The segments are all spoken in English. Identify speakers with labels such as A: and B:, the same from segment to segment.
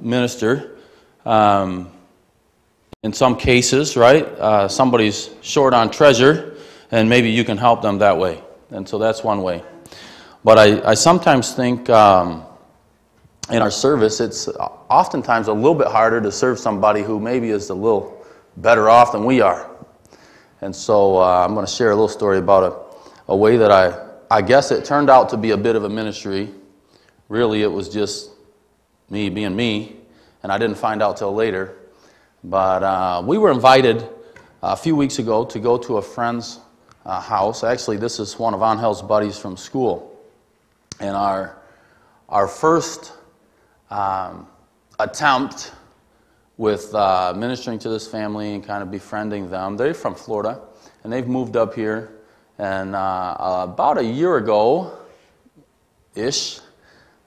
A: minister. In some cases, right, somebody's short on treasure, and maybe you can help them that way. And so that's one way. But I sometimes think in our service, it's oftentimes a little bit harder to serve somebody who maybe is a little better off than we are. And so I'm going to share a little story about a way that I guess it turned out to be a bit of a ministry. Really, it was just me being me, and I didn't find out till later. But we were invited a few weeks ago to go to a friend's house. Actually, this is one of Angel's buddies from school. And our first attempt with ministering to this family and kind of befriending them, they're from Florida, and they've moved up here. And about a year ago-ish,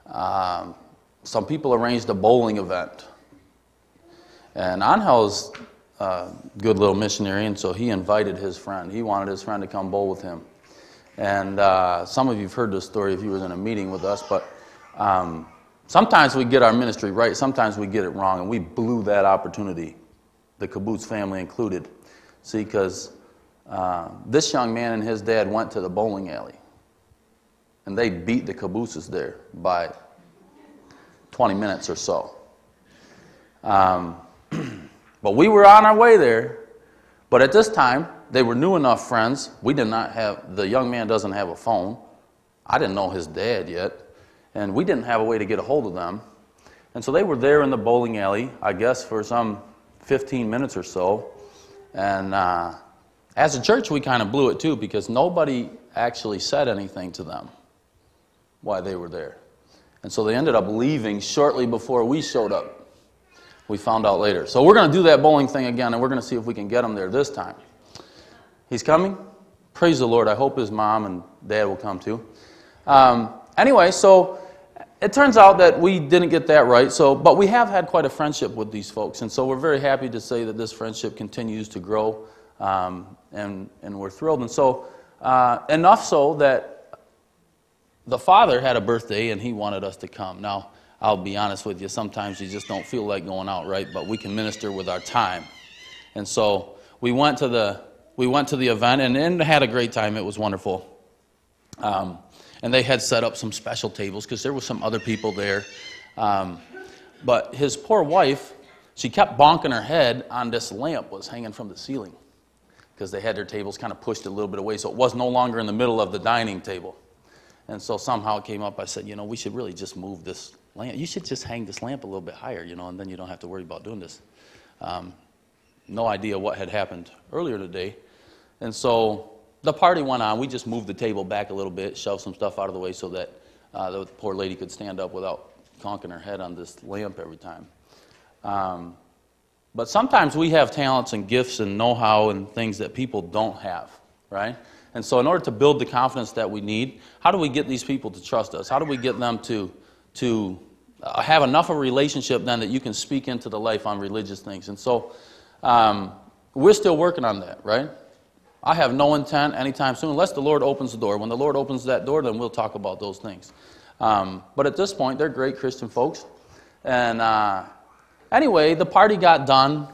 A: some people arranged a bowling event. And Angel's a good little missionary, and so he invited his friend. He wanted his friend to come bowl with him. And some of you have heard this story if you were in a meeting with us, but sometimes we get our ministry right, sometimes we get it wrong, and we blew that opportunity, the Kibbutz family included. See, because this young man and his dad went to the bowling alley, and they beat the Kibbutzes there by 20 minutes or so. But we were on our way there. But at this time, they were new enough friends. We did not have, the young man doesn't have a phone. I didn't know his dad yet. And we didn't have a way to get a hold of them. And so they were there in the bowling alley, I guess, for some 15 minutes or so. And as a church, we kind of blew it too, because nobody actually said anything to them while they were there. And so they ended up leaving shortly before we showed up. We found out later. So we're going to do that bowling thing again, and we're going to see if we can get him there this time. He's coming? Praise the Lord. I hope his mom and dad will come too. Anyway, so it turns out that we didn't get that right, but we have had quite a friendship with these folks, and so we're very happy to say that this friendship continues to grow, and we're thrilled. And so, enough so that the father had a birthday, and he wanted us to come. Now, I'll be honest with you, sometimes you just don't feel like going out, right? But we can minister with our time. And so we went to the event and had a great time. It was wonderful. And they had set up some special tables because there were some other people there. But his poor wife, she kept bonking her head on this lamp was hanging from the ceiling because they had their tables kind of pushed a little bit away, so it was no longer in the middle of the dining table. And so somehow it came up, I said, we should really just move this lamp. You should just hang this lamp a little bit higher, and then you don't have to worry about doing this. No idea what had happened earlier today. And so the party went on. We just moved the table back a little bit, shoved some stuff out of the way so that the poor lady could stand up without conking her head on this lamp every time. But sometimes we have talents and gifts and know-how and things that people don't have, right? And so in order to build the confidence that we need, how do we get these people to trust us? How do we get them to have enough of a relationship then that you can speak into the life on religious things? And so we're still working on that, right? I have no intent anytime soon, unless the Lord opens the door. When the Lord opens that door, then we'll talk about those things. But at this point, they're great Christian folks. And anyway, the party got done.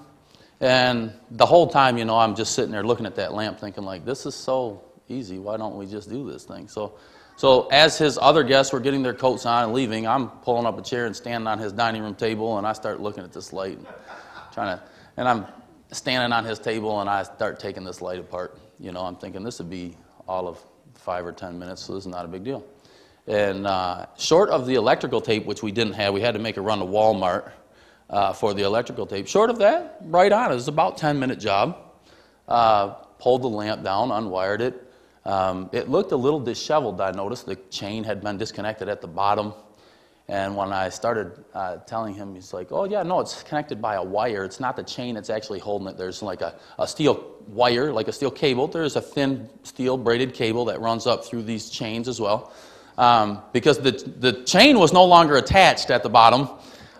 A: And the whole time, I'm just sitting there looking at that lamp thinking like, this is so easy. Why don't we just do this thing? So as his other guests were getting their coats on and leaving, I'm pulling up a chair and standing on his dining room table, and I start looking at this light and I'm standing on his table, and I start taking this light apart. I'm thinking this would be all of 5 or 10 minutes, so this is not a big deal. And short of the electrical tape, which we didn't have, we had to make a run to Walmart for the electrical tape. Short of that, right on, it was about a 10-minute job. Pulled the lamp down, unwired it. It looked a little disheveled, I noticed. The chain had been disconnected at the bottom. And when I started telling him, he's like, oh, yeah, no, it's connected by a wire. It's not the chain that's actually holding it. There's like a steel wire, like a steel cable. There's a thin steel braided cable that runs up through these chains as well. Because the chain was no longer attached at the bottom.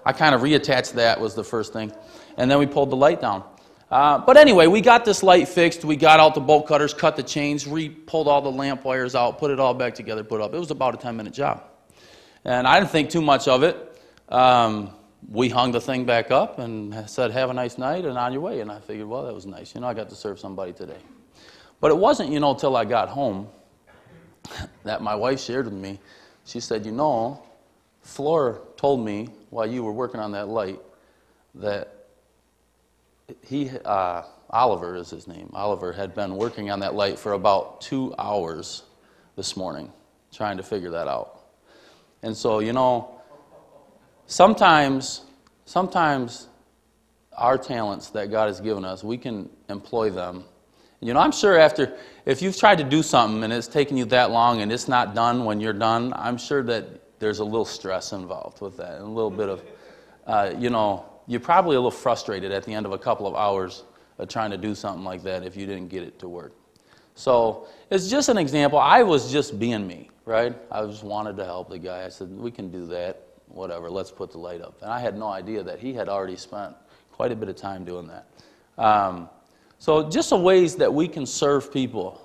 A: I kind of reattached that was the first thing. And then we pulled the light down. But anyway, we got this light fixed. We got out the bolt cutters, cut the chains, pulled all the lamp wires out, put it all back together, put it up. It was about a 10-minute job. And I didn't think too much of it. we hung the thing back up and said, have a nice night and on your way. And I figured, well, that was nice. I got to serve somebody today. But it wasn't, till I got home that my wife shared with me. She said, Flora told me while you were working on that light that Oliver is his name. Oliver had been working on that light for about 2 hours this morning, trying to figure that out. And so, sometimes our talents that God has given us, we can employ them. I'm sure if you've tried to do something and it's taken you that long and it's not done when you're done, I'm sure that there's a little stress involved with that, and a little bit of, you're probably a little frustrated at the end of a couple of hours of trying to do something like that if you didn't get it to work. So it's just an example. I was just being me, right? I just wanted to help the guy. I said, we can do that, whatever, let's put the light up. And I had no idea that he had already spent quite a bit of time doing that. So just the ways that we can serve people,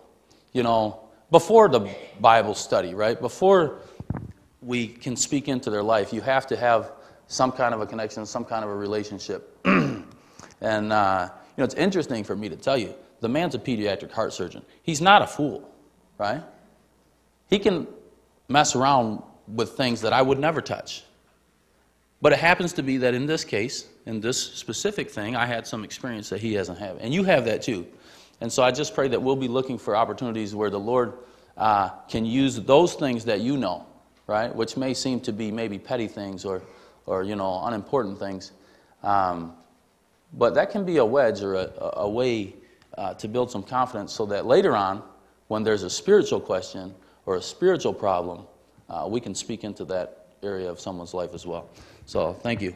A: before the Bible study, right? Before we can speak into their life, you have to have some kind of a connection, some kind of a relationship. And, it's interesting for me to tell you, the man's a pediatric heart surgeon. He's not a fool, right? He can mess around with things that I would never touch. But it happens to be that in this case, in this specific thing, I had some experience that he doesn't have. And you have that too. And so I just pray that we'll be looking for opportunities where the Lord can use those things that right? Which may seem to be maybe petty things or unimportant things. But that can be a wedge or a way to build some confidence so that later on, when there's a spiritual question or a spiritual problem, we can speak into that area of someone's life as well. So thank you.